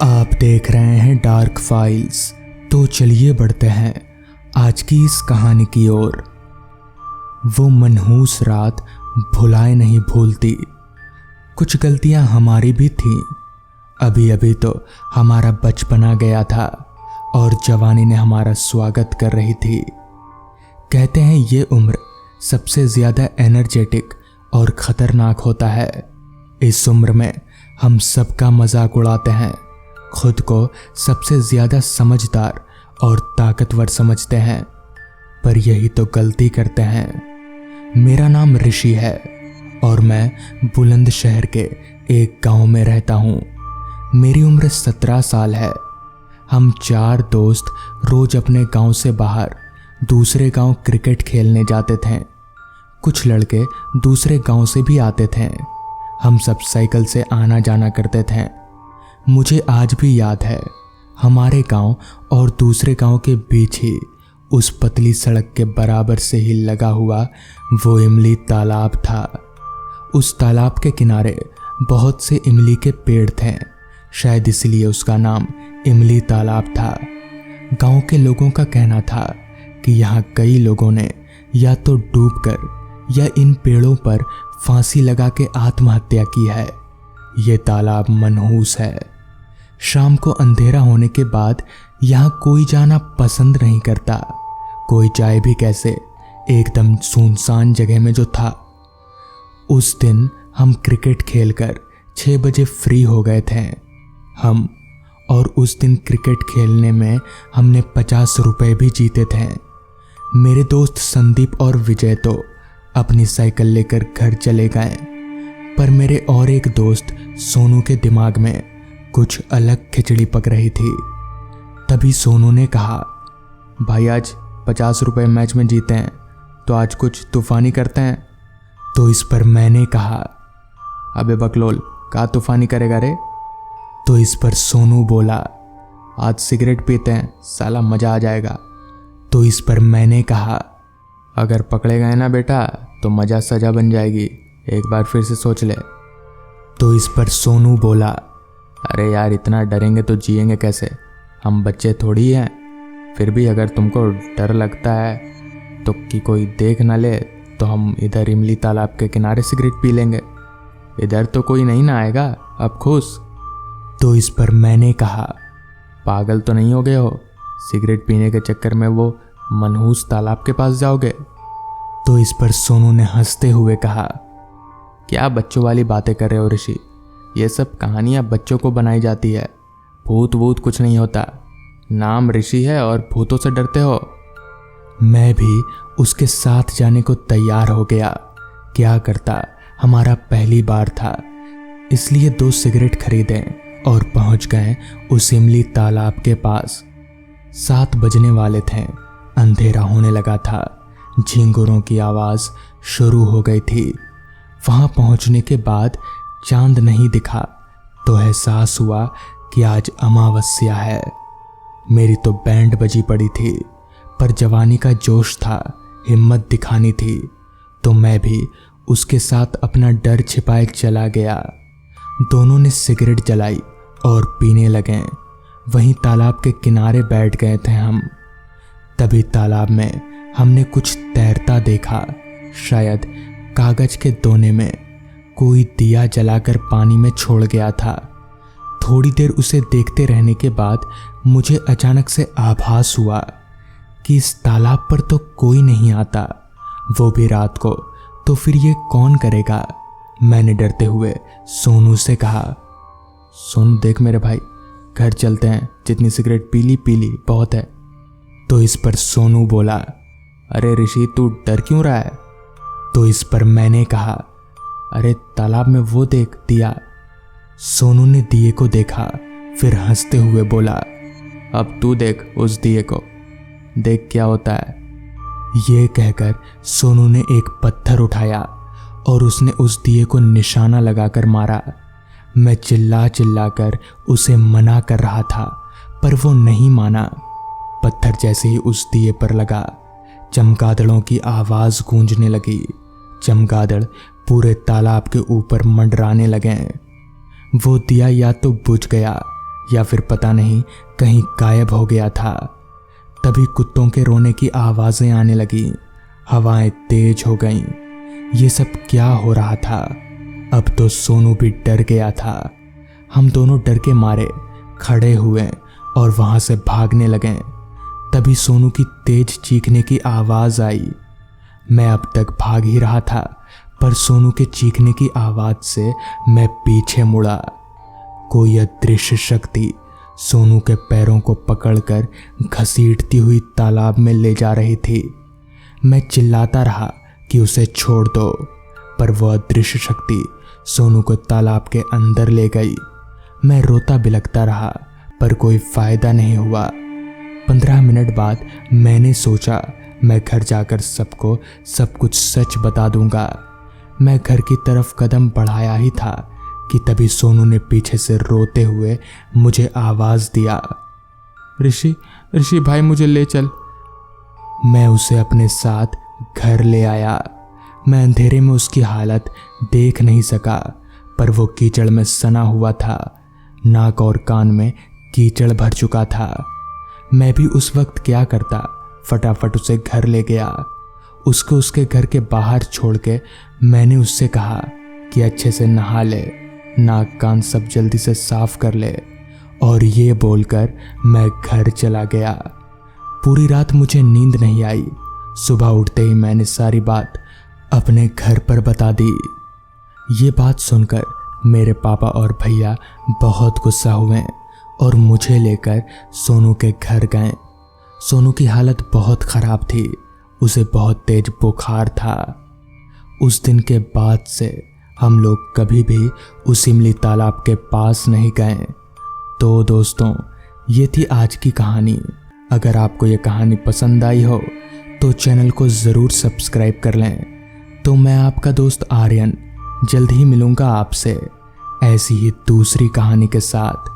आप देख रहे हैं डार्क फाइल्स। तो चलिए बढ़ते हैं आज की इस कहानी की ओर। वो मनहूस रात भुलाए नहीं भूलती। कुछ गलतियां हमारी भी थीं। अभी अभी तो हमारा बचपना गया था और जवानी ने हमारा स्वागत कर रही थी। कहते हैं ये उम्र सबसे ज़्यादा एनर्जेटिक और ख़तरनाक होता है। इस उम्र में हम सबका मजाक उड़ाते हैं, खुद को सबसे ज़्यादा समझदार और ताकतवर समझते हैं, पर यही तो गलती करते हैं। मेरा नाम ऋषि है और मैं बुलंदशहर के एक गांव में रहता हूँ। मेरी उम्र 17 साल है। हम 4 दोस्त रोज अपने गांव से बाहर दूसरे गांव क्रिकेट खेलने जाते थे। कुछ लड़के दूसरे गांव से भी आते थे। हम सब साइकिल से आना जाना करते थे। मुझे आज भी याद है, हमारे गांव और दूसरे गांव के बीच ही उस पतली सड़क के बराबर से ही लगा हुआ वो इमली तालाब था। उस तालाब के किनारे बहुत से इमली के पेड़ थे, शायद इसलिए उसका नाम इमली तालाब था। गांव के लोगों का कहना था कि यहाँ कई लोगों ने या तो डूबकर या इन पेड़ों पर फांसी लगा के आत्महत्या की है। ये तालाब मनहूस है। शाम को अंधेरा होने के बाद यहाँ कोई जाना पसंद नहीं करता। कोई जाए भी कैसे, एकदम सुनसान जगह में जो था। उस दिन हम क्रिकेट खेलकर 6 बजे फ्री हो गए थे। और उस दिन क्रिकेट खेलने में हमने 50 रुपए भी जीते थे। मेरे दोस्त संदीप और विजय तो अपनी साइकिल लेकर घर चले गए, पर मेरे और एक दोस्त सोनू के दिमाग में कुछ अलग खिचड़ी पक रही थी। तभी सोनू ने कहा, भाई आज 50 रुपए मैच में जीते हैं तो आज कुछ तूफानी करते हैं। तो इस पर मैंने कहा, अबे बकलोल, क्या तूफानी करेगा रे। तो इस पर सोनू बोला, आज सिगरेट पीते हैं, साला मजा आ जाएगा। तो इस पर मैंने कहा, अगर पकड़े गए ना बेटा तो मजा सजा बन जाएगी, एक बार फिर से सोच ले। तो इस पर सोनू बोला, अरे यार इतना डरेंगे तो जिएंगे कैसे, हम बच्चे थोड़ी हैं। फिर भी अगर तुमको डर लगता है तो कि कोई देख ना ले तो हम इधर इमली तालाब के किनारे सिगरेट पी लेंगे, इधर तो कोई नहीं ना आएगा, अब खुश। तो इस पर मैंने कहा, पागल तो नहीं हो गए हो, सिगरेट पीने के चक्कर में वो मनहूस तालाब के पास जाओगे। तो इस पर सोनू ने हंसते हुए कहा, क्या बच्चों वाली बातें कर रहे हो ऋषि, ये सब कहानियां बच्चों को बनाई जाती है, भूत वूत कुछ नहीं होता, नाम ऋषि है और भूतों से डरते हो। मैं भी उसके साथ जाने को तैयार हो गया। क्या करता, हमारा पहली बार था, इसलिए 2 सिगरेट खरीदे और पहुंच गए उस इमली तालाब के पास। 7 बजने वाले थे, अंधेरा होने लगा था, झिंगुरों की आवाज़ शुरू हो गई थी। वहां पहुंचने के बाद चांद नहीं दिखा तो एहसास हुआ कि आज अमावस्या है। मेरी तो बैंड बजी पड़ी थी, पर जवानी का जोश था, हिम्मत दिखानी थी, तो मैं भी उसके साथ अपना डर छिपाए चला गया। दोनों ने सिगरेट जलाई और पीने लगे। वहीं तालाब के किनारे बैठ गए थे हम। तभी तालाब में हमने कुछ तैरता देखा। शायद कागज के दोने में कोई दिया जलाकर पानी में छोड़ गया था। थोड़ी देर उसे देखते रहने के बाद मुझे अचानक से आभास हुआ कि इस तालाब पर तो कोई नहीं आता, वो भी रात को, तो फिर ये कौन करेगा। मैंने डरते हुए सोनू से कहा, सोनू देख मेरे भाई, घर चलते हैं, जितनी सिगरेट पी ली बहुत है। तो इस पर सोनू बोला, अरे ऋषि तू डर क्यों रहा है। तो इस पर मैंने कहा, अरे तालाब में वो देख दिया। सोनू ने दिए को देखा, फिर हंसते हुए बोला, अब तू देख उस दिए को, देख क्या होता है। ये कहकर सोनू ने एक पत्थर उठाया और उसने उस दिए को निशाना लगाकर मारा। मैं चिल्ला कर उसे मना कर रहा था, पर वो नहीं माना। पत्थर जैसे ही उस दिए पर लगा, चमगादड़ों की आवाज़ गूंजने लगी। चमगादड़ पूरे तालाब के ऊपर मंडराने लगे। वो दिया या तो बुझ गया या फिर पता नहीं कहीं गायब हो गया था। तभी कुत्तों के रोने की आवाज़ें आने लगी, हवाएं तेज हो गईं। ये सब क्या हो रहा था? अब तो सोनू भी डर गया था। हम दोनों डर के मारे खड़े हुए और वहां से भागने लगे। तभी सोनू की तेज चीखने की आवाज़ आई। मैं अब तक भाग ही रहा था, पर सोनू के चीखने की आवाज़ से मैं पीछे मुड़ा। कोई अदृश्य शक्ति सोनू के पैरों को पकड़कर घसीटती हुई तालाब में ले जा रही थी। मैं चिल्लाता रहा कि उसे छोड़ दो, पर वह अदृश्य शक्ति सोनू को तालाब के अंदर ले गई। मैं रोता बिलखता रहा, पर कोई फायदा नहीं हुआ। 15 मिनट बाद मैंने सोचा मैं घर जाकर सबको सब कुछ सच बता दूंगा। मैं घर की तरफ कदम बढ़ाया ही था कि तभी सोनू ने पीछे से रोते हुए मुझे आवाज़ दिया, ऋषि भाई मुझे ले चल। मैं उसे अपने साथ घर ले आया। मैं अंधेरे में उसकी हालत देख नहीं सका, पर वो कीचड़ में सना हुआ था। नाक और कान में कीचड़ भर चुका था। मैं भी उस वक्त क्या करता, फटाफट उसे घर ले गया। उसको उसके घर के बाहर छोड़ के मैंने उससे कहा कि अच्छे से नहा ले, नाक कान सब जल्दी से साफ कर ले। और ये बोलकर मैं घर चला गया। पूरी रात मुझे नींद नहीं आई। सुबह उठते ही मैंने सारी बात अपने घर पर बता दी। ये बात सुनकर मेरे पापा और भैया बहुत गुस्सा हुए और मुझे लेकर सोनू के घर गए। सोनू की हालत बहुत ख़राब थी, उसे बहुत तेज बुखार था। उस दिन के बाद से हम लोग कभी भी उस इमली तालाब के पास नहीं गए। तो दोस्तों, ये थी आज की कहानी। अगर आपको ये कहानी पसंद आई हो तो चैनल को ज़रूर सब्सक्राइब कर लें। तो मैं आपका दोस्त आर्यन जल्द ही मिलूँगा आपसे ऐसी ही दूसरी कहानी के साथ।